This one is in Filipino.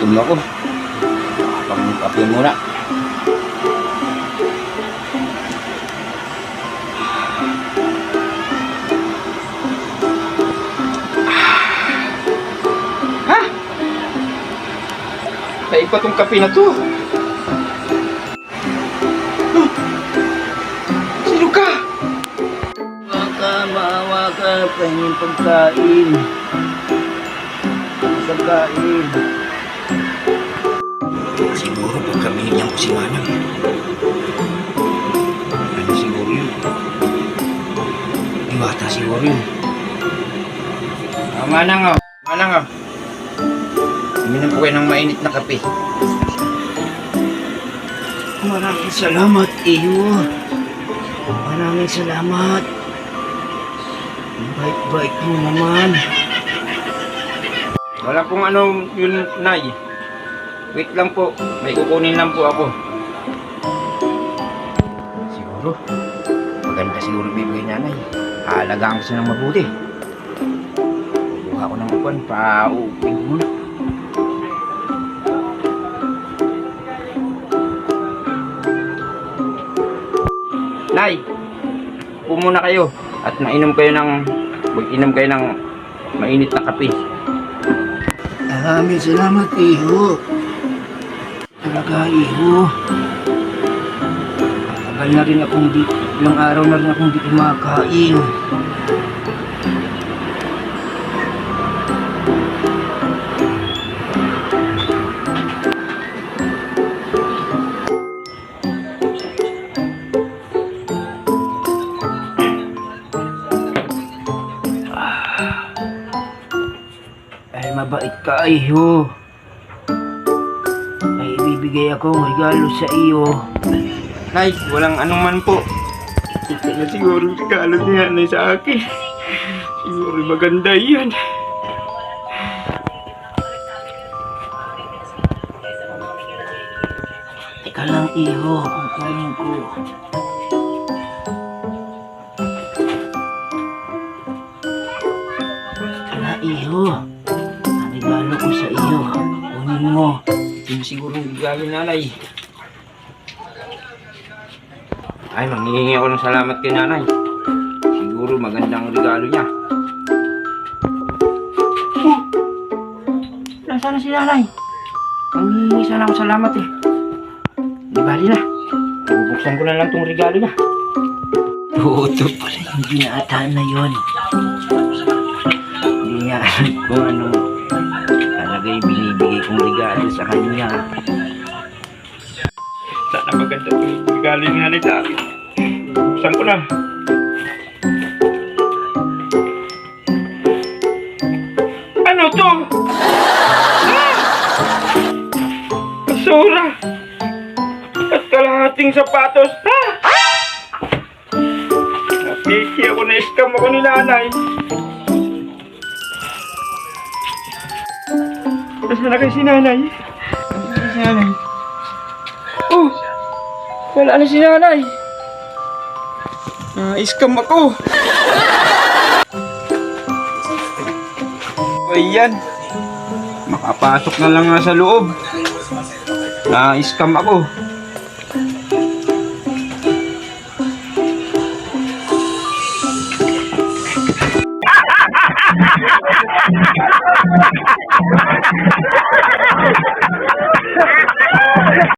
Gutom ako. Pang-kape muna. Ha? Kaya pa tong kape na to. Sino ka? Maawa ka, pahingin pagkain. Pagkain. Siguro pag kami niyang ko si Manang. Ano siguro yun? Iwata siguro yun. Manang oh. Manang oh. Uminom po kayo ng mainit na kape. Maraming salamat, iyo. Maraming salamat. Bait-bait mo naman. Wala pong ano yun, Nay. Wait lang po. May kukunin lang po ako. Siguro. Maganda siguro bibigay niya, Nay. Haalagaan ko siya ng mabuti. Kuha ko ng upan. Pa-upig mo. Nay, upo muna kayo. At mag-inom kayo ng mainit na kape. Maraming salamat, iho. Talaga, iho. Tagal na rin akong ilang araw na rin akong di kumakain. Ay, mabait ka, iho. Ay, ibibigay akong regalo sa iyo. Nay, walang anuman po. Ito na siguro regalo niya na sa akin. Siguro maganda yan. Teka lang, iho. Ang kunin ko. Teka na, iho. Regalo ko sa iyo. Kunin mo. Hindi siguro regalo, Nanay. Ay, manghihingi ako ng salamat kay Nanay. Siguro magandang regalo niya. Oh! Nasaan na si Nanay? Manghihingi sana ako salamat eh. Di bali na. Bubuksan ko na lang tong regalo niya. Ito pala yung binataan na yun. Hindi niya alam kung anong talagang binibigay kong regalo sa kanya. Sana maganda itong regalo ni Nanay sa akin. Buksan ko na. Ano to? Basura! At kalahating sapatos. Napiki ako, na-scam ako ni Nanay. Nasaan na kayo si Nanay? Nasaan na si Nanay? Oh! Wala na si Nanay! Scam ako! Ayan! Makapasok na lang nga sa loob. Scam ako.